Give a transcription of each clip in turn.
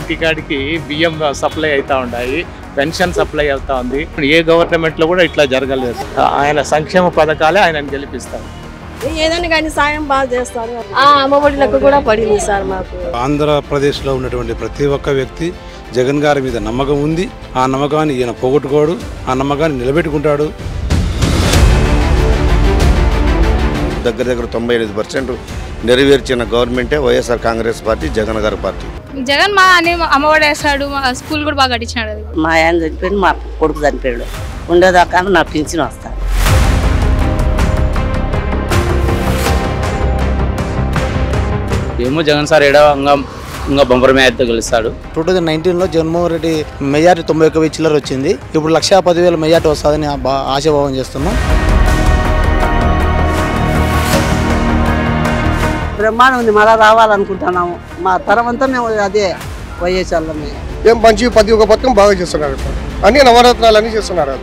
ఇంటికాడికి బియ్యం సప్లై అవుతా ఉన్నాయి, పెన్షన్ సప్లై అవుతా ఉంది. ఏ గవర్నమెంట్లో కూడా ఇట్లా జరగలేదు. ఆయన సంక్షేమ పథకాలే ఆయనను గెలిపిస్తారు. ఏదైనా కానీ సాయం బాగా చేస్తారు. అమ్మఒడి లెక్క కూడా పడింది సార్ మాకు. ఆంధ్రప్రదేశ్లో ఉన్నటువంటి ప్రతి ఒక్క వ్యక్తి జగన్ గారి మీద నమ్మకం ఉంది. ఆ నమ్మకాన్ని ఈయన పోగొట్టుకోడు, ఆ నమ్మకాన్ని నిలబెట్టుకుంటాడు. దగ్గర 98% నెరవేర్చిన గవర్నమెంటే వైఎస్ఆర్ కాంగ్రెస్ పార్టీ, జగన్ గారి పార్టీ. జగన్ మా అని అమ్మఒడి వేస్తాడు, స్కూల్ కూడా బాగా కట్టించాడు. మా ఆయన చనిపోయింది, మా కొడుకు చనిపోయాడు. ఉండేదాకా నా పింఛన్ వస్తాను. ఏమో జగన్ సార్ ఇంకా బంపర్ మేయర్తో గెలుస్తాడు. 2019లో జగన్మోహన్ రెడ్డి మెజార్టీ 91,000 చిల్లర వచ్చింది. ఇప్పుడు 1,10,000 మెజార్టీ వస్తుందని ఆశాభావం చేస్తున్నాం. బ్రహ్మాండం ఉంది, మళ్ళా రావాలనుకుంటున్నాము. మా తరం అంతా మేము అదే పోయేసాళ్ళమే. ఏం మంచి ప్రతి ఒక్క పథకం బాగా చేస్తున్నారు, అన్ని నవరత్నాలు అన్ని చేస్తున్నారు.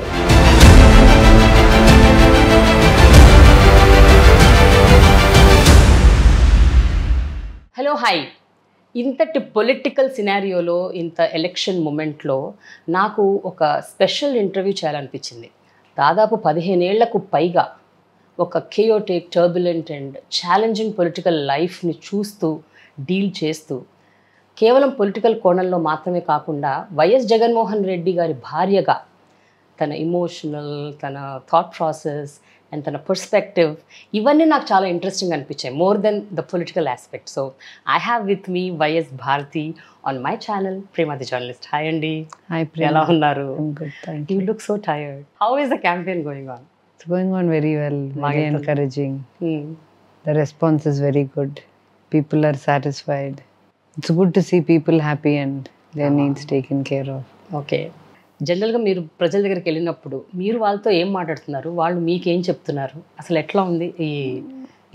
Hello hi. ఇంతటి పొలిటికల్ సినారియోలో, ఇంత ఎలక్షన్ మూమెంట్లో నాకు ఒక స్పెషల్ ఇంటర్వ్యూ చేయాలనిపించింది. దాదాపు 15 ఏళ్లకు పైగా ఒక chaotic, turbulent and challenging political లైఫ్ని చూస్తూ డీల్ చేస్తూ, కేవలం పొలిటికల్ కోణంలో మాత్రమే కాకుండా వైఎస్ జగన్మోహన్ రెడ్డి గారి భార్యగా తన ఇమోషనల్, తన థాట్ ప్రాసెస్ అండ్ తన పర్స్పెక్టివ్, ఇవన్నీ నాకు చాలా ఇంట్రెస్టింగ్ అనిపించాయి, more than the political aspect. So I have with me YS Bharati on my channel, Prema the journalist. Hi అండి. హాయ్, ఎలా ఉన్నారు? You look so tired. How is the campaign going on? It's going on very well, very encouraging. The response is very good. People are satisfied. It's good to see people happy and their needs taken care of. Okay. జనరల్గా మీరు ప్రజల దగ్గరికి వెళ్ళినప్పుడు మీరు వాళ్ళతో ఏం మాట్లాడుతున్నారు, వాళ్ళు మీకేం చెప్తున్నారు, అసలు ఎట్లా ఉంది ఈ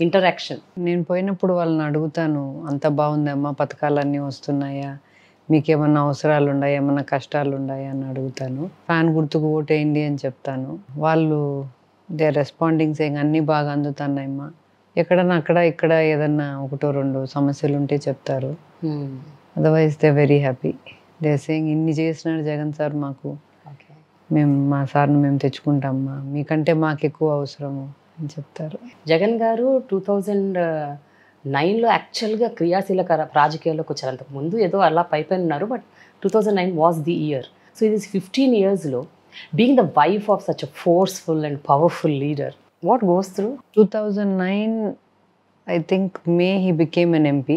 ఇంటరాక్షన్? నేను పోయినప్పుడు వాళ్ళని అడుగుతాను, అంత బాగుందమ్మా, పథకాలన్నీ వస్తున్నాయా, మీకేమన్నా అవసరాలు ఉన్నాయా, ఏమన్నా కష్టాలు ఉన్నాయా అని అడుగుతాను. ఫ్యాన్ గుర్తుకు ఓటేయండి అని చెప్తాను. వాళ్ళు దే ఆర్ రెస్పాండింగ్ సేయింగ్ అన్నీ బాగా అందుతున్నాయమ్మా, ఎక్కడన్నా ఇక్కడ ఏదన్నా 1-2 సమస్యలు ఉంటే చెప్తారు. Otherwise they very happy. They saying ఇన్ని చేసినాడు జగన్ సార్ మాకు, మేము మా సార్ని మేము తెచ్చుకుంటామమ్మా, మీకంటే మాకు ఎక్కువ అవసరము అని చెప్తారు. జగన్ గారు 2009లో యాక్చువల్గా క్రియాశీలక రాజకీయాల్లోకి వచ్చారు. అంతకు ముందు ఏదో అలా పైపైన ఉన్నారు, but 2009 was the year. So ఇది 15 yearsలో being the wife of such a forceful and powerful leader, what goes through? 2009, I think May he became an MP.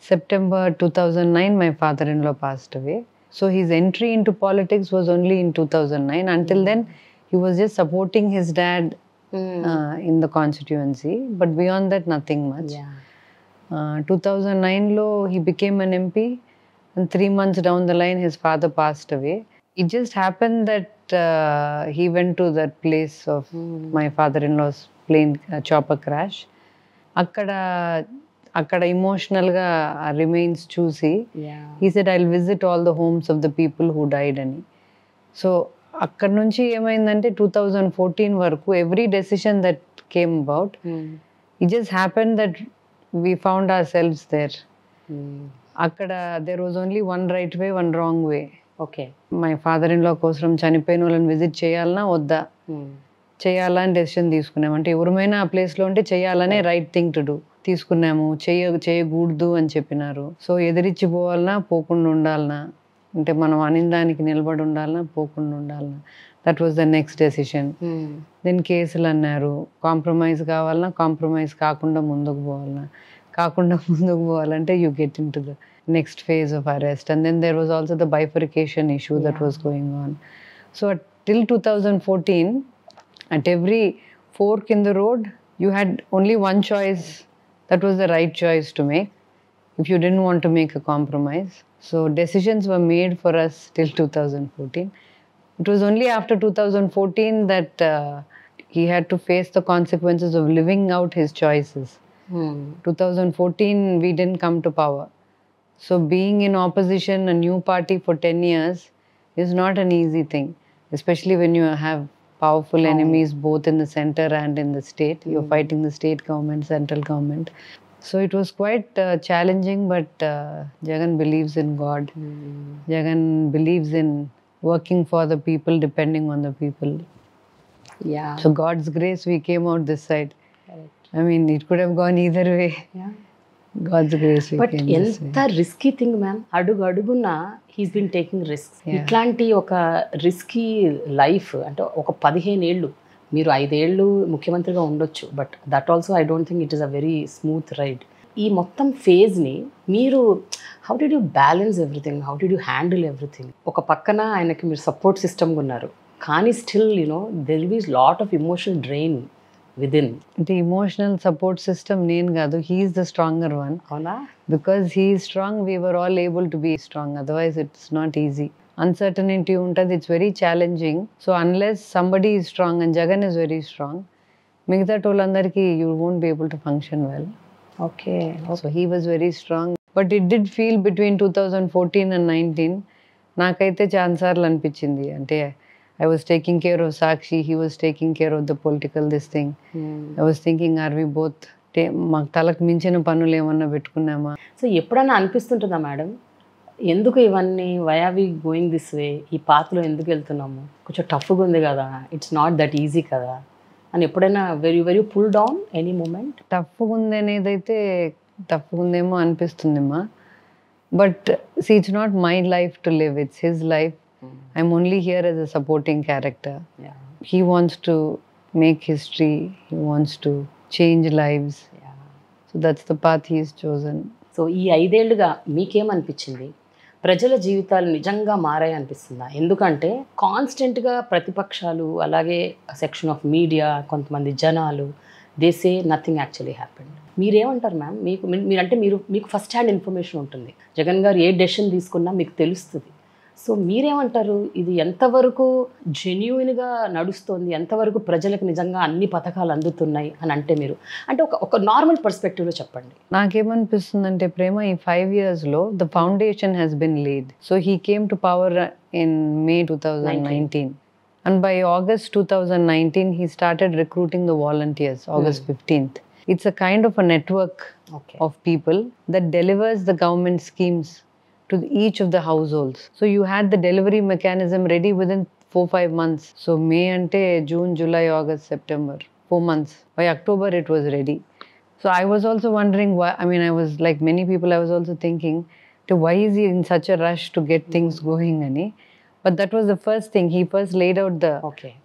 September 2009 my father-in-law passed away. So his entry into politics was only in 2009. Until then he was just supporting his dad in the constituency, but beyond that nothing much. 2009 he became an MP, and 3 months down the line his father passed away. It just happened that he went to that place of my father-in-law's plane chopper crash. Akkada emotionalga remains చూసి he said I'll visit all the homes of the people who died అని. So అక్కడ నుంచి ఏమైందంటే 2014 వరకు every decision that came about, it just happened that we found ourselves there. అక్కడ there was only one right way, one wrong way. Okay. My father in law కోసం చనిపోయిన వాళ్ళని visit చేయాలన్నా వద్దా, చేయాలని డెసిషన్ తీసుకున్నాము. అంటే ఎవరిమైనా ఆ ప్లేస్లో ఉంటే చేయాలనే రైట్ థింగ్ టు డూ తీసుకున్నాము. చేయకూడదు అని చెప్పినారు. సో ఎదిరించి పోవాలన్నా పోకుండా ఉండాలన్నా, అంటే మనం అనిన దానికి నిలబడి ఉండాలన్నా పోకుండా ఉండాలన్నా, that was the next decision. Then కేసులు అన్నారు, కాంప్రమైజ్ కావాలన్నా కాంప్రమైజ్ కాకుండా ముందుకు పోవాలంటే you get into the next phase of arrest. And then there was also the bifurcation issue that was going on. So till 2014, at every fork in the road, you had only one choice that was the right choice to make if you didn't want to make a compromise. So decisions were made for us till 2014. It was only after 2014 that he had to face the consequences of living out his choices. 2014 we didn't come to power. So being in opposition, a new party for 10 years is not an easy thing, especially when you have powerful enemies both in the center and in the state. You're fighting the state government, central government. So it was quite challenging, but Jagan believes in God. Jagan believes in working for the people, depending on the people. Yeah. So God's grace, we came out this side. I mean, it could have gone either way. Yeah. God's grace, we but came this way. ఎంత risky thing ma'am, అడుగున he's been taking risk. ఇట్లాంటి ఒక risky life అంటే ఒక 15 ఏళ్ళు, మీరు 5 ఏళ్ళు ముఖ్యమంత్రిగా ఉండొచ్చు, but that also I don't think it is a very smooth ride. ఈ మొత్తం ఫేజ్ని మీరు how did you balance everything, how did you handle everything? ఒక పక్కన ఆయనకి మీరు సపోర్ట్ సిస్టమ్గా ఉన్నారు, కానీ still you know there will be lot of emotional drain within. The emotional support system, నేను కాదు, he is the stronger one. అవునా? Because he is strong, we were all able to be strong. Otherwise, it's not easy. Uncertainty ఉంటుంది, it's very challenging. So unless somebody is strong, and Jagan is very strong, మిగతా వాళ్ళందరికీ you won't be able to function well. Okay. So he was very strong. But it did feel between 2014 and 19, నాకైతే చాలాసార్లు అనిపించింది. అంటే I was taking care of Sakshi, he was taking care of the political this thing. I was thinking, are we both, మాకు తలకు మించిన పనులు ఏమన్నా పెట్టుకున్నామా? So ఎప్పుడన్నా అనిపిస్తుంటుందా మేడం, ఎందుకు ఇవన్నీ, why are we going this way, ఈ పాత్రలో ఎందుకు వెళ్తున్నాము, కొంచెం టఫ్గా ఉంది కదా, ఇట్స్ నాట్ దట్ ఈజీ కదా అని ఎప్పుడైనా very pull down any moment? టఫ్గా ఉంది అనేదైతే టఫ్గా ఉందేమో అనిపిస్తుందమ్మా. But it's not my life to live, it's his life. I'm only here as a supporting character. Yeah. He wants to make history, he wants to change lives. Yeah. So that's the path he has chosen. So ఈ 5 ఏళ్ళుగా మీకేమనిపించింది? ప్రజల జీవితాలు నిజంగా మారాయి అనిపిస్తుందా? ఎందుకంటే కాన్స్టెంట్గా ప్రతిపక్షాలు, అలాగే సెక్షన్ ఆఫ్ మీడియా, కొంతమంది జనాలు, they say nothing actually happened. మీరేమంటారు మ్యామ్? మీరంటే మీకు ఫస్ట్ హ్యాండ్ ఇన్ఫర్మేషన్ ఉంటుంది, జగన్ గారు ఏ డెసిషన్ తీసుకున్నా మీకు తెలుస్తుంది. సో మీరేమంటారు, ఇది ఎంతవరకు జెన్యూన్గా నడుస్తుంది, ఎంతవరకు ప్రజలకు నిజంగా అన్ని పథకాలు అందుతున్నాయి అని అంటే మీరు అంటే ఒక నార్మల్ పర్స్పెక్టివ్లో చెప్పండి. నాకేమనిపిస్తుందంటే ప్రేమ, ఈ 5 yearsలో the foundation has been laid. So he came to power in May 2019. And by August 2019, he started recruiting the volunteers, August 15th. It's a kind of a network of people that delivers the government schemes to each of the households. So you had the delivery mechanism ready within 4-5 months. So May ante June, July, August, September, 4 months. By October it was ready. So I was also wondering why, I mean, I was like many people, I was also thinking, why is he in such a rush to get things going ani? But that was the first thing. He first laid out the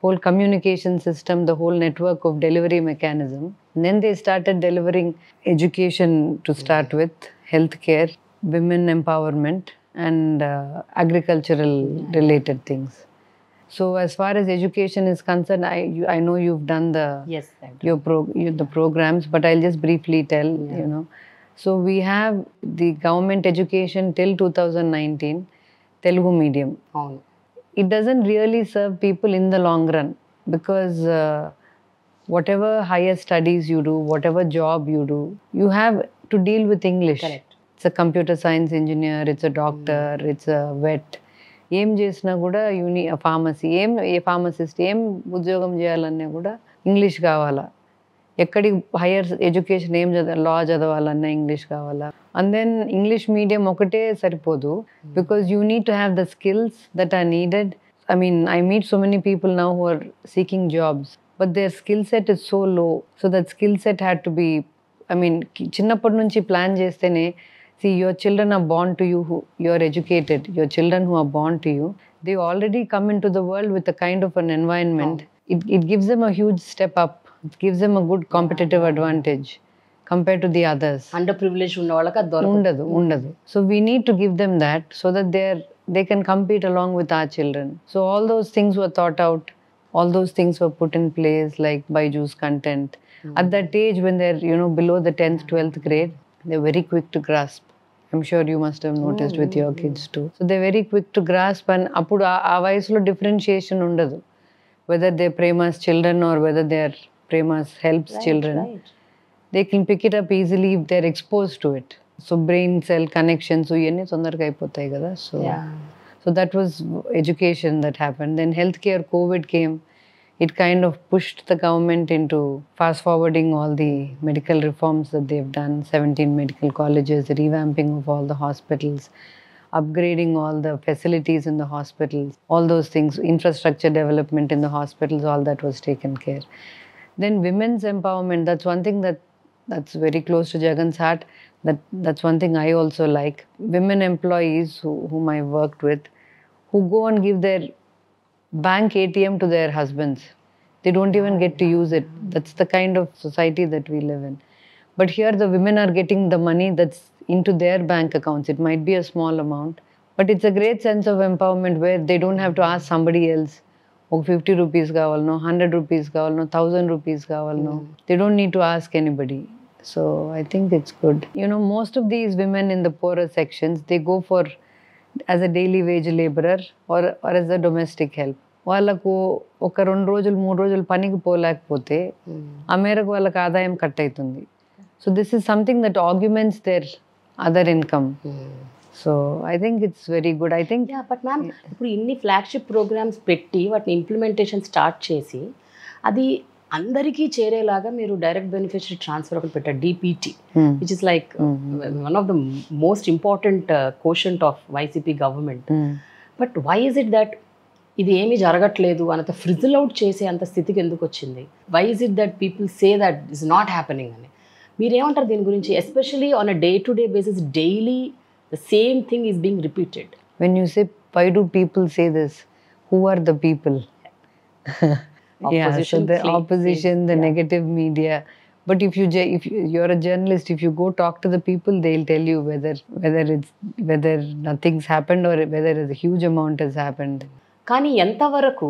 whole communication system, the whole network of delivery mechanism. And then they started delivering education to start with, healthcare, women empowerment, and agricultural related things. So as far as education is concerned, I know you've done the the programs, but I'll just briefly tell, you know. So we have the government education till 2019, Telugu medium. It doesn't really serve people in the long run, because whatever higher studies you do, whatever job you do, you have to deal with English. Correct. It's a computer science engineer, it's a doctor, it's a vet. ఏం చేసినా కూడా pharmacy, ఏ pharmacist ఏం ఉద్యోగం చేయాలన్నా కూడా English కావాలా. ఎక్కడి higher education ఏం లా చదవాలన్నా ఇంగ్లీష్ కావాలా. అండ్ దెన్ ఇంగ్లీష్ మీడియం ఒకటే సరిపోదు, because you need to have the skills that are needed. I mean, I meet so many people now who are seeking jobs, but their skill set is so low. So that skill set had to be, I mean, చిన్నప్పటి నుంచి plan చేస్తేనే. See, your children are born to you, you are educated. Your children who are born to you, they already come into the world with a kind of an environment. It gives them a huge step up. It gives them a good competitive advantage compared to the others. Underprivileged ఉన్న వాళ్ళకి అది ఉండదు. So we need to give them that, so that they can compete along with our children. So all those things were thought out. All those things were put in place, like Byju's content. At that age, when they're, you know, below the 10th, 12th grade, they're very quick to grasp. I'm sure you must have noticed with your kids too. So they're very quick to grasp, and appudu aa vayasulo differentiation undadu, whether they're Prema's children or whether they're Prema's helps children. They can pick it up easily if they're exposed to it. So brain cell connections iyanni tondarga ayipotayi kada. So that was education that happened. Then healthcare, COVID came. it kind of pushed the government into fast forwarding all the medical reforms that they've done, 17 medical colleges, revamping of all the hospitals, upgrading all the facilities in the hospitals, all those things, infrastructure development in the hospitals, all that was taken care. Then women's empowerment, that's one thing that's very close to Jagan's heart. That's one thing I also like. Women employees whom I worked with, who go and give their bank ATM to their husbands. They don't even get to use it. That's the kind of society that we live in. But here the women are getting the money that's into their bank accounts. It might be a small amount, but it's a great sense of empowerment where they don't have to ask somebody else, oh, 50 rupees kavalno, 100 rupees kavalno, 1000 rupees kavalno. They don't need to ask anybody. So I think it's good. You know, most of these women in the poorer sections, they go for as a daily wage laborer or as a domestic help. వాళ్ళకు ఒక 2 రోజులు 3 రోజులు పనికి పోలేకపోతే ఆ మేరకు వాళ్ళకి ఆదాయం cut అవుతుంది. So this is something that arguments there other income. So I think it's very good. I think but ma'am ఇప్పుడు ఇన్ని ఫ్లాగ్షిప్ ప్రోగ్రామ్స్ పెట్టి వాటిని ఇంప్లిమెంటేషన్ స్టార్ట్ చేసి అది అందరికీ చేరేలాగా మీరు డైరెక్ట్ బెనిఫిషరీ ట్రాన్స్ఫర్ ఒకటి పెట్టారు, DPT, which is like one of the most important quotient of YCP government. But why is it that ఇది ఏమీ జరగట్లేదు అంత ఫ్రిజిల్ అవుట్ చేసే అంత స్థితికి ఎందుకు వచ్చింది? Why is it that people say that is not happening అని మీరేమంటారు దీని గురించి? Especially on a day to day basis daily the same thing is being repeated. When you say why do people say this, who are the people? Yeah, so the opposition, the negative media. But if you're a journalist, if you go talk to the people, they'll tell you whether nothing's happened or whether a huge amount has happened. కానీ ఎంతవరకు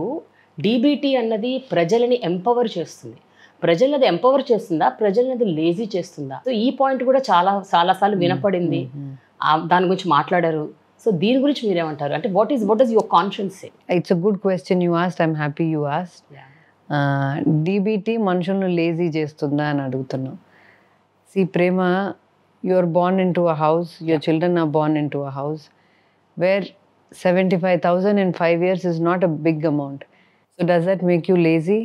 DBT అన్నది ప్రజలని empower చేస్తుంది? ప్రజలను అది empower చేస్తుందా, ప్రజలను అది లేజీ చేస్తుందా? సో ఈ పాయింట్ కూడా చాలాసార్లు వినపడింది, దాని గురించి మాట్లాడారు. సో దీని గురించి మీరేమంటారు? అంటే what does your conscience say? It's a good question you asked. I'm happy you asked. DBT మనుషులను లేజీ చేస్తుందా అని అడుగుతున్నాం. See Prema, you are born into a house, your children are born into a house where 75,000 in 5 years is not a big amount. So does that make you lazy?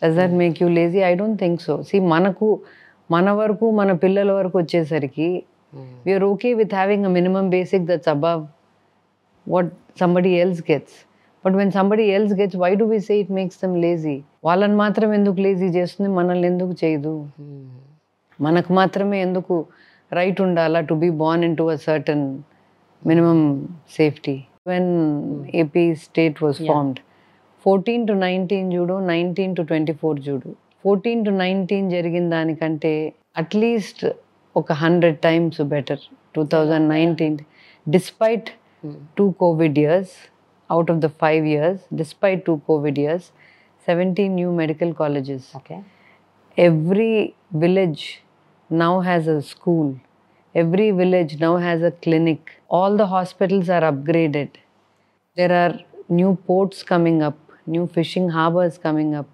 Does that make you lazy? I don't think so. See, మన వరకు మన పిల్లల వరకు వచ్చేసరికి we are okay with having a minimum basic that's above what somebody else gets. But when somebody else gets, why do we say it makes them lazy? వాళ్ళని మాత్రం ఎందుకు lazy చేస్తుంది, మనల్ని ఎందుకు చేయదు? మనకు మాత్రమే ఎందుకు రైట్ ఉండాలా to be born into a certain minimum safety? When AP state was formed, 14 to 19 judo, 19 to 24 judo. 14 to 19 జరిగిన దానికంటే అట్లీస్ట్ ఒక 100 times better 2019. Despite 2 COVID years, out of the 5 years, despite 2 COVID years, 17 new medical colleges. Okay. Every village now has a school. Every village now has a clinic. All the hospitals are upgraded. There are new ports coming up, new fishing harbors coming up,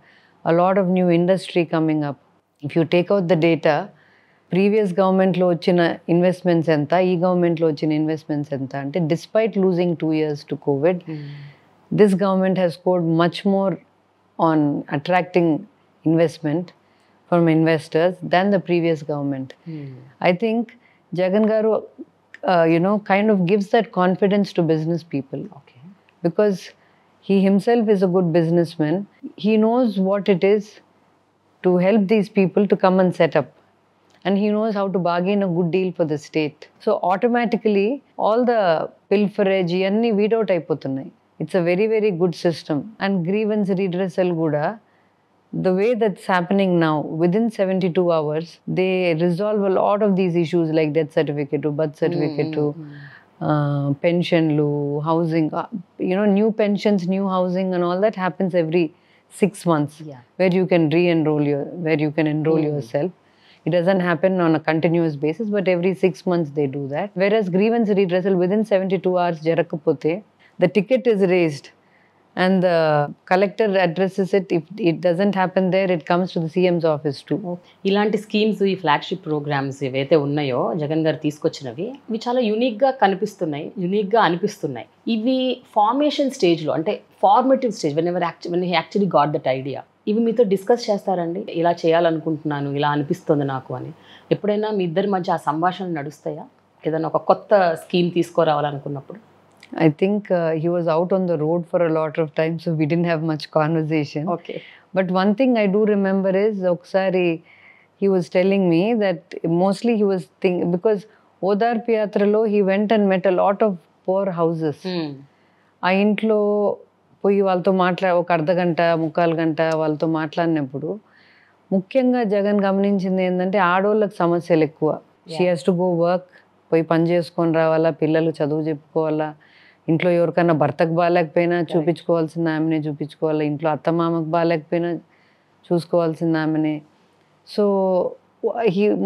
a lot of new industry coming up. If you take out the data, previous government lo ochina investments enta, ee government lo ochina investments enta ante, despite losing 2 years to COVID, this government has scored much more on attracting investment from investors than the previous government. I think Jagan garu, kind of gives that confidence to business people. Okay. Because he himself is a good businessman. He knows what it is to help these people to come and set up. And he knows how to bargain a good deal for the state. So automatically, all the pilferage, iyanni weed out అయిపోతున్నాయి. It's a very, very good system. And grievance redressal kuda, the way that's happening now, within 72 hours, they resolve a lot of these issues like death certificate to birth certificate to pension, housing, new pensions, new housing and all that happens every 6 months. Yeah. Where you can enroll yourself. It doesn't happen on a continuous basis, but every 6 months they do that. Whereas grievance redressal within 72 hours jarakapothe, the ticket is raised and the collector addresses it. If it doesn't happen there, it comes to the CM's office too. ఇలాంటి schemes, ఈ flagship programmes ఏవైతే ఉన్నాయో జగన్ గారు తీసుకొచ్చినవి, ఇవి చాలా యూనిక్గా కనిపిస్తున్నాయి, యూనిక్గా అనిపిస్తున్నాయి. ఇవి ఫార్మేషన్ స్టేజ్లో, అంటే formative stage, when he actually got that idea, ఇవి మీతో డిస్కస్ చేస్తారండి? ఇలా చేయాలనుకుంటున్నాను, ఇలా అనిపిస్తుంది నాకు అని. ఎప్పుడైనా మీ ఇద్దరి మధ్య ఆ సంభాషణలు నడుస్తాయా? ఏదైనా ఒక కొత్త scheme తీసుకురావాలనుకున్నప్పుడు? I think he was out on the road for a lot of time, so we didn't have much conversation. Okay. But one thing I do remember is oksari he was telling me that mostly he was because Odarpi Yatralo he went and met a lot of poor houses. ఆ ఇంట్లో పోయి వాళ్ళతో ఒక అర్ధ గంట, ముక్కాలు గంట వాళ్ళతో మాట్లాడినప్పుడు ముఖ్యంగా జగన్ గమనించింది ఏంటంటే ఆడోళ్ళకి సమస్యలు ఎక్కువ. She has to go work, పోయి పని చేసుకొని రావాలా, పిల్లలు చదువు చెప్పుకోవాలా, ఇంట్లో ఎవరికైనా భర్తకు బాగాలేకపోయినా చూపించుకోవాల్సిన ఆమెనే చూపించుకోవాలి, ఇంట్లో అత్తమామకు బాగాలేకపోయినా చూసుకోవాల్సిన ఆమెనే. So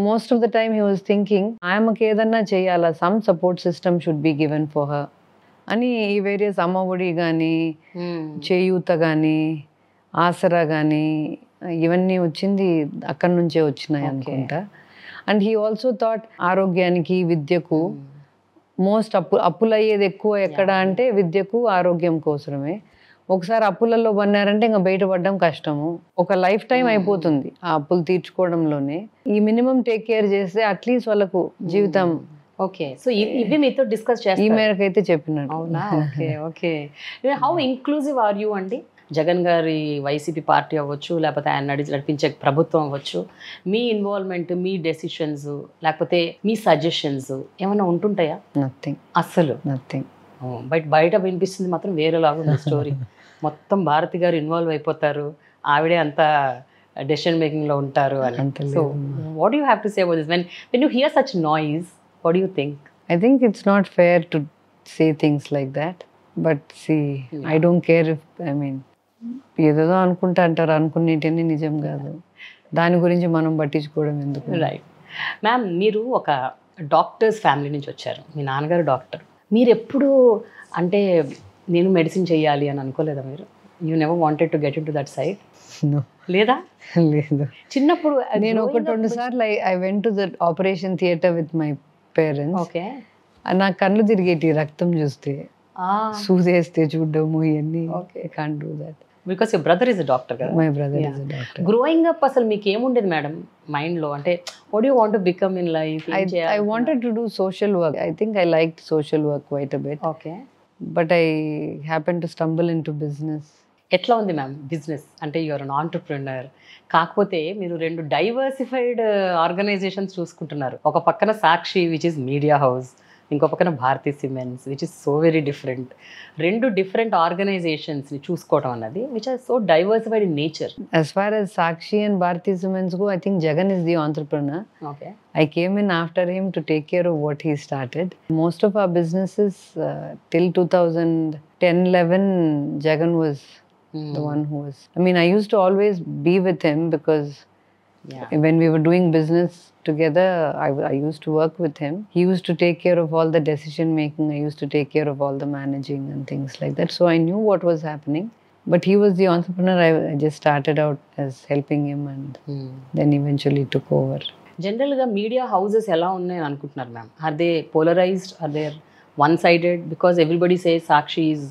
most of the time he was thinking ఆమెకి ఏదన్నా చేయాలా, some support system should be given for her అని. ఈ వేరియస్ అమ్మఒడి కానీ, చేయూత కానీ, ఆసరా కానీ ఇవన్నీ వచ్చింది అక్కడి నుంచే వచ్చినాయి అనుకుంటా. అండ్ హీ ఆల్సో థాట్ ఆరోగ్యానికి, విద్యకు మోస్ట్ అప్పులు అయ్యేది ఎక్కువ ఎక్కడ అంటే విద్యకు, ఆరోగ్యం కోసమే. ఒకసారి అప్పులలో పన్నారంటే ఇంకా బయటపడడం కష్టము, ఒక లైఫ్ టైం అయిపోతుంది ఆ అప్పులు తీర్చుకోవడంలోనే. ఈ మినిమం టేక్ కేర్ చేస్తే అట్లీస్ట్ వాళ్ళకు జీవితం. ఓకే, సో ఇవి మీతో డిస్కస్ చేస్తారు? ఈ మేరకు అయితే చెప్పినాడు. అవునా? Okay okay. How inclusive are you అండి? జగన్ గారి వైసీపీ పార్టీ అవ్వచ్చు, లేకపోతే ఆయన నడిపించే ప్రభుత్వం అవ్వచ్చు, మీ ఇన్వాల్వ్మెంట్, మీ డెసిషన్స్, లేకపోతే మీ సజెషన్స్ ఏమైనా ఉంటుంటాయా? నథింగ్, అస్సలు నథింగ్. బయట వినిపిస్తుంది మాత్రం వేరేలాగా ఉంది స్టోరీ. మొత్తం భారతి గారు ఇన్వాల్వ్ అయిపోతారు, ఆవిడే అంతా డెసిషన్ మేకింగ్లో ఉంటారు అని. So what you have to say about this? When you here such noise, what you think? I think it's not fair to say things like that. But see, I don't care if, I mean, ఏదేదో అనుకుంటా అంటారు, అనుకునేటన్నీ నిజం కాదు, దాని గురించి మనం పట్టించుకోవడం ఎందుకు? రైట్. మ్యామ్, మీరు ఒక డాక్టర్స్ ఫ్యామిలీ నుంచి వచ్చారు, మీ నాన్నగారు డాక్టర్. మీరు ఎప్పుడు అంటే నేను మెడిసిన్ చేయాలి అని అనుకోలేదా మీరు? You never wanted to get into that side? లేదా? లేదు. చిన్నప్పుడు నేను 1-2 సార్లు I went to the operation theatre with my parents. Okay. నా కళ్ళు తిరిగేటి రక్తం చూస్తే, సూదేస్తే చూడడము ఇవన్నీ. I can't do that. Because your brother is a doctor కదా? My brother is a doctor. Growing up అసలు మీకు ఏముండేది మేడం మైండ్లో? అంటే what you want to become in life? I wanted to do social work. I think I liked social work quite a bit. Okay. But I happened to stumble into business. ఎట్లా ఉంది ma'am business? అంటే you're an entrepreneur, కాకపోతే మీరు 2 diversified organisations చూసుకుంటున్నారు. ఒక పక్కన Sakshi which is media house, ఇంకో పక్కన Bharathi cements which is so very different. 2 different ఆర్గనైజేషన్స్ని చూసుకోవడం అన్నది which are so diversified in nature. As far as Sakshi and Bharati Cements go, I think Jagan is the entrepreneur. Okay. I came in after him to take care of what he started. Most of our businesses till 2010-11, Jagan was the one who was. I mean, I used to always be with him because when we were doing business together, I used to work with him. He used to take care of all the decision making. I used to take care of all the managing and things like that. So I knew what was happening. But he was the entrepreneur. I just started out as helping him and then eventually took over. జనరల్గా media houses ఎలా ఉన్నాయని అనుకుంటున్నారు ma'am? Are they polarized? Are they one sided? Because everybody say Sakshi is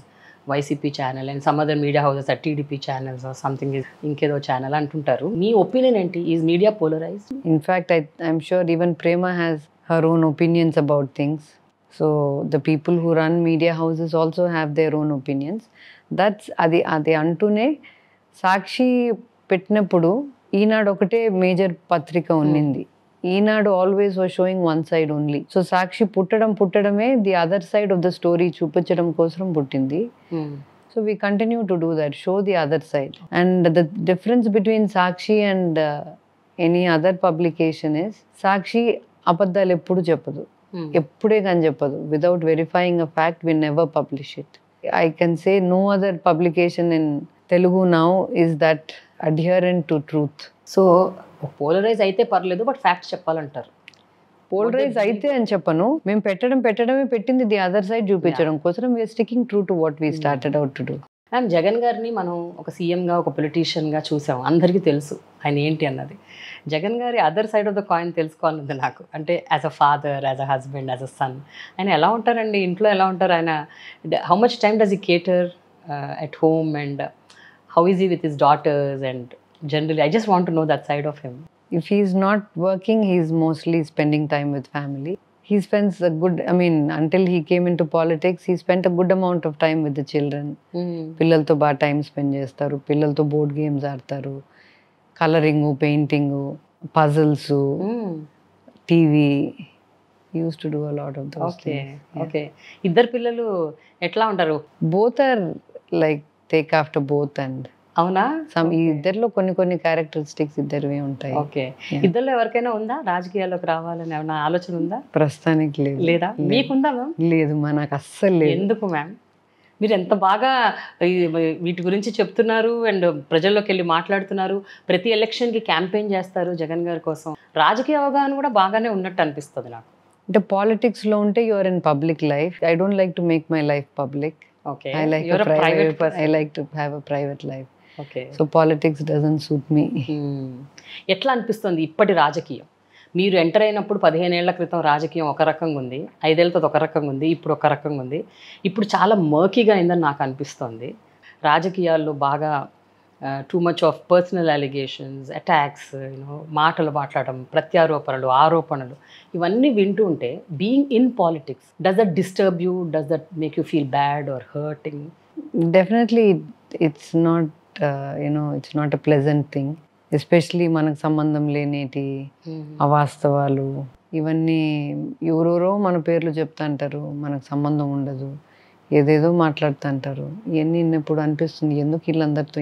YCP channel and some other media houses are TDP channels or something is ఇంకేదో channel అంటుంటారు. మీ opinion ఏంటి? Is media polarized? In fact, I'm sure even Prema has her own opinions about things. So the people who run media houses also have their own opinions. That's అది అంటూనే సాక్షి పెట్టినప్పుడు ఈనాడు ఒకటే major పత్రిక ఉన్నింది. Eenadu always was showing one side only. So Sakshi పుట్టడమే the other side of the story చూపించడం కోసం పుట్టింది. So we continue to do that, show the other side. And the difference between Sakshi and any other publication is Sakshi అబద్ధాలు ఎప్పుడు చెప్పదు, ఎప్పుడే కానీ చెప్పదు. Without verifying a fact we never publish it. I can say no other publication in Telugu now is that adherent to truth. So polarize అయితే పర్లేదు, but facts చెప్పాలంటారు. Polarise అయితే అని చెప్పను, మేము పెట్టడమే పెట్టింది ది అదర్ సైడ్ చూపించడం కోసం. We're sticking true to what we started out to do. Ma'am Jagan గారిని మనం ఒక సీఎంగా ఒక పొలిటీషియన్గా చూసాం, అందరికీ తెలుసు ఆయన ఏంటి అన్నది. జగన్ గారి other side of the coin తెలుసుకోవాలన్నది నాకు. అంటే as a father, as a husband, as a son ఆయన ఎలా ఉంటారండి, ఇంట్లో ఎలా ఉంటారు ఆయన? How much time does he cater at home and how is he with his daughters and generally I just want to know that side of him. If he's not working, he's mostly spending time with family. He spends a good, I mean, until he came into politics, he spent a good amount of time with the children. పిల్లలతో బాగా time spend చేస్తారు, పిల్లలతో board games ఆడతారు, colouring, painting, puzzles, TV. Used to do a lot of those things. Okay. ఇద్దరు పిల్లలు ఎట్లా ఉంటారు? Both are like take after both and అవునా? ఈ ఇద్దరిలో కొన్ని క్యారెక్టరిస్టిక్స్ ఇద్దరివి ఉంటాయి. ఓకే. ఇద్దరిలో ఎవరికైనా ఉందా రాజకీయాల్లోకి రావాలని ఏమైనా ఆలోచన ఉందా? ప్రస్తుతానికి లేదు. లేదా? మీకుందా మ్యామ్? లేదు, నాకు అస్సలు లేదు. ఎందుకు మ్యామ్? మీరు ఎంత బాగా వీటి గురించి చెప్తున్నారు అండ్ ప్రజల్లోకి వెళ్ళి మాట్లాడుతున్నారు, ప్రతి ఎలక్షన్కి క్యాంపెయిన్ చేస్తారు జగన్ గారి కోసం. రాజకీయ అవగాహన కూడా బాగానే ఉన్నట్టు అనిపిస్తుంది నాకు. అంటే పాలిటిక్స్లో ఉంటే you're in public life. I don't like to make my life public. Okay. I like You're a private person. I like to have a private life. Okay. So politics doesn't suit me. ఎట్లా అనిపిస్తుంది ఇప్పటి రాజకీయం? మీరు enter అయినప్పుడు 15 ఏళ్ల క్రితం రాజకీయం ఒక రకంగా ఉంది, 5 ఏళ్ళతో ఒక రకంగా ఉంది, ఇప్పుడు ఒక రకంగా ఉంది. ఇప్పుడు చాలా మర్కీగా అయిందని నాకు అనిపిస్తుంది. రాజకీయాల్లో బాగా too much of personal allegations, attacks, మాటలు మాట్లాడడం, ప్రత్యారోపణలు, ఆరోపణలు, ఇవన్నీ వింటూ ఉంటే being in politics, does that disturb you? Does that make you feel bad or hurting? Definitely it's not it's not a pleasant thing, especially మనకు సంబంధం లేనేటి అవాస్తవాలు ఇవన్నీ ఎవరెవరో మన పేర్లు చెప్తా అంటారు, మనకు సంబంధం ఉండదు, ఏదేదో మాట్లాడుతుంటారు. ఇవన్నీ ఇప్పుడు అనిపిస్తుంది ఎందుకు వీళ్ళందరితో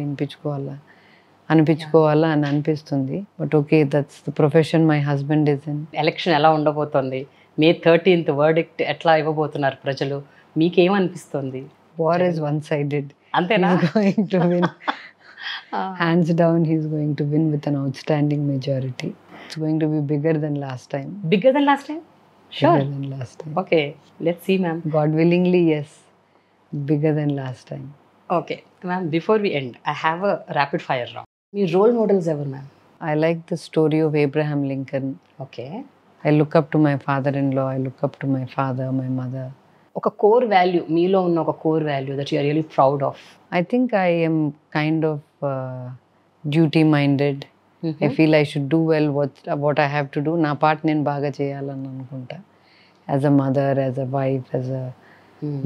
అనిపించుకోవాలా అని అనిపిస్తుంది. But okay, that's the profession my husband is in. Election ఎలా ఉండబోతోంది? May 13th వర్డిక్ట్ ఎట్లా ఇవ్వబోతున్నారు ప్రజలు? మీకేమనిపిస్తుంది? War is one sided. అంతేనా? going to win. Hands down, he's going to win with an outstanding majority. It's going to be bigger than last time. Bigger than last time? Sure. Bigger than last time. Okay, let's see ma'am. God willingly, yes. Bigger than last time. Okay ma'am, before we end, I have a rapid fire round. మీ role models ఎవరు ma'am? I like the story of Abraham Lincoln. Okay. I look up to my father-in-law. I look up to my father, my mother. ఒక core value, మీలో ఉన్న ఒక core value that you are really proud of? I think I am kind of duty-minded. I feel I should do well what I have to do. నా part నేను బాగా చేయాలని అనుకుంటా. As a mother, as a wife, as a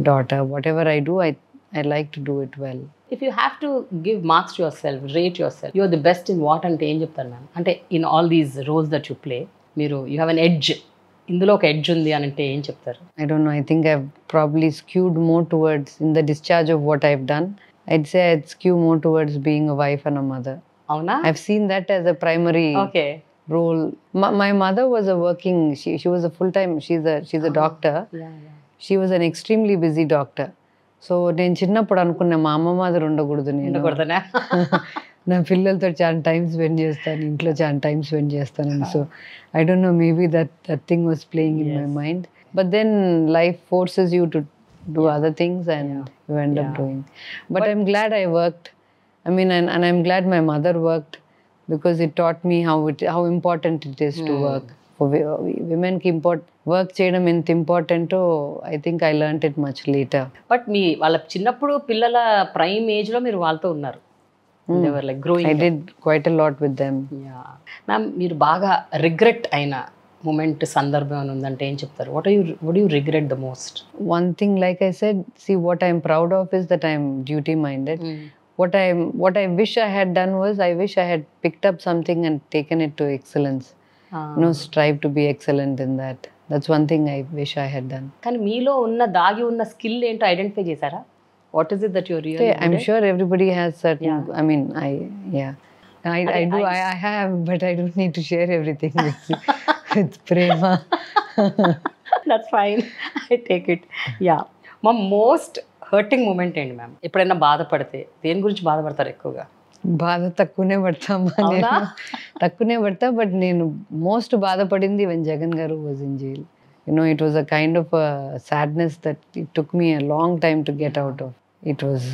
daughter, whatever I do, I like to do it well. If you have to give marks to yourself, rate yourself, you are the best in what అంటే ఏం చెప్తారు ma'am? అంటే in all these roles that you play, మీరు you have an edge, ఇందులో ఒక edge ఉంది అని అంటే ఏం చెప్తారు? I don't know. I think I've probably skewed more towards, in the discharge of what I've done, I'd say I'd skew more towards being a wife and a mother. అవునా? I've seen that as a primary role. My mother was a working, she was a full-time, she's a doctor. She was an extremely busy doctor. So నేను చిన్నప్పుడు అనుకున్నా మా అమ్మ మాదిరి ఉండకూడదు, నేను నా పిల్లలతో చాలా టైం స్పెండ్ చేస్తాను, ఇంట్లో చాలా టైం స్పెండ్ చేస్తాను. So I don't know, maybe that thing was playing in my mind. But then life forces you to do other things and you end up doing. But I'm glad I worked. I mean, and I'm glad my mother worked, because it taught me how important it is to work. For women ki work చేయడం ఎంత ఇంపార్టెంటో I think I learned it much later. But మీ వాళ్ళ చిన్నప్పుడు పిల్లల prime age లో మీరు వాళ్ళతో ఉన్నారు. They were like growing. I did quite a lot with them. Yeah. Ma'am, మీరు బాగా రిగ్రెట్ అయిన మూమెంట్, సందర్భం అని ఉందంటే ఏం చెప్తారు? What do you regret the most? One thing, like I said, see, what I'm proud of is that I'm duty minded. What I wish I had done was, I wish I had picked up something and taken it to excellence. Strive to be excellent in that. That's one thing I wish I had done. కానీ మీలో ఉన్న దాగి ఉన్న skill ఏంటో identify చేశారా? What is it that you're really good I'm at? sure everybody has certain, I mean, I do, I have, but I don't need to share everything with Prema. That's fine. I take it. Yeah. మా most hurting moment ఏంటి ma'am? ఎప్పుడైనా బాధపడితే దేని గురించి బాధపడతారు ఎక్కువగా? బాధ తక్కువనే పడతా, బట్ నేను మోస్ట్ బాధపడింది when జగన్ గారు was in jail. It was a kind of a sadness that it took me a long time to get out of. It was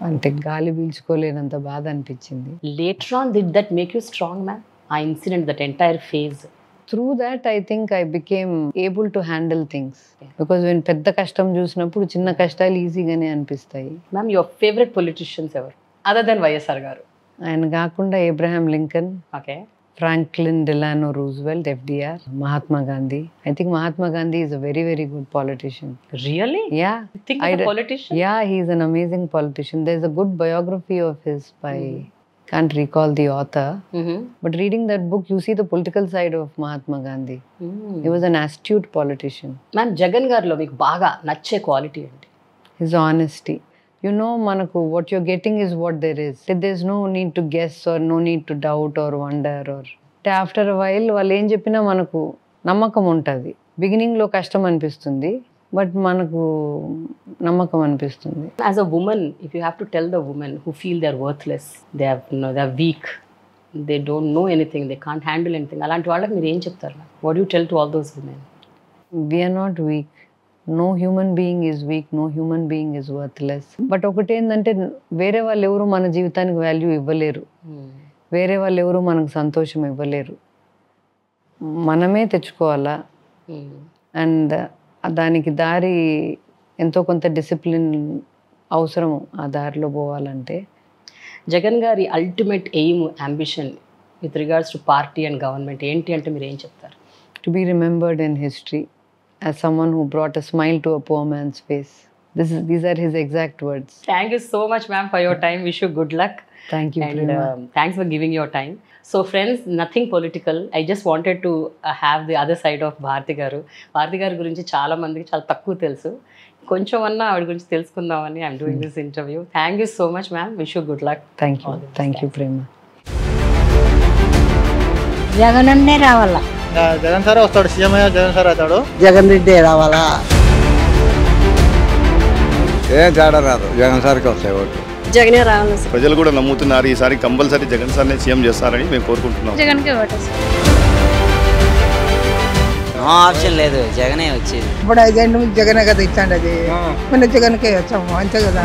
అంటే గాలి పీల్చుకోలేనంత బాధ అనిపించింది. Later on did that make you strong ma'am? ఆ incident, that entire phase. Through that, I think I became able to handle things. Because when పెద్ద కష్టం చూసినప్పుడు చిన్న కష్టాలు ఈజీగానే అనిపిస్తాయి. మ్యామ్, యువర్ ఫేవరెట్ పొలిటీషియన్స్ ఎవరు అదర్ దెన్ వైఎస్ఆర్ గారు? ఆయన కాకుండా Abraham Lincoln, okay, Franklin Delano Roosevelt, FDR, Mahatma Gandhi. I think Mahatma Gandhi is a very, very good politician. Really? Yeah. You think he's a politician? Yeah, he's an amazing politician. There's a good biography of his by, can't recall the author, but reading that book, you see the political side of Mahatma Gandhi. He was an astute politician. Ma'am, Jagan గారిలో మీకు బాగా నచ్చే quality ఏంటి? His honesty. You know, Manaku, what you're getting is what there is. There's no need to guess or no need to doubt or wonder. Or after a while, వాళ్ళు ఏం చెప్పినా మనకు నమ్మకం ఉంటుంది. బిగినింగ్లో కష్టం అనిపిస్తుంది, బట్ మనకు నమ్మకం అనిపిస్తుంది. As a woman, if you have to tell the women who feel they're worthless, they're weak, they don't know anything, they can't handle anything, అలాంటి వాళ్ళకి మీరు ఏం చెప్తారు? What do you tell to all those women? We are not weak. No human being is weak. No human being is worthless. But ఒకటి ఏంటంటే, వేరే వాళ్ళు ఎవరు మన జీవితానికి వాల్యూ ఇవ్వలేరు, వేరే వాళ్ళు ఎవరు మనకు సంతోషం ఇవ్వలేరు. మనమే తెచ్చుకోవాలా. అండ్ దానికి దారి ఎంతో కొంత డిసిప్లిన్ అవసరము. ఆ దారిలో పోవాలంటే జగన్ గారి ultimate aim, ambition with regards to party and government ఏంటి అంటే మీరు ఏం చెప్తారు? To be remembered in history as someone who brought a smile to a poor man's face. These are his exact words. Thank you so much, ma'am, for your time. Wish you good luck. Thank you, and thanks for giving your time. So friends, nothing political. I just wanted to have the other side of Bharti garu. Bharti garu gurinchi chaala mandiki chaala takku telusu. Koncham anna avadi gurinchi telusukundamani I am doing this interview. Thank you so much, ma'am. Wish you good luck. Thank you. Thank you, Prema. జగనన్నే రావాలా. Jagan sir వస్తాడు, CM అయ్యా Jagan sir అవుతాడు. జగన్ రెడ్డి రావాలా. ఏం తేడా రాదు, జగన్ సార్కి వస్తాయి ఓట్లు. జగనే రావాలి. ప్రజలు కూడా నమ్ముతున్నారు, ఈసారి కంపల్సరీ జగన్ సార్ని సీఎం చేస్తారని మేము కోరుకుంటున్నాం. జగన్కే ఓటేస్తాం. నో ఆప్షన్ లేదు, జగనే వచ్చేది. ఇప్పుడు 5 ఏళ్ళ నుంచి జగనే కదా ఇచ్చాండి, అది మన జగన్కే వచ్చాము అంతే కదా.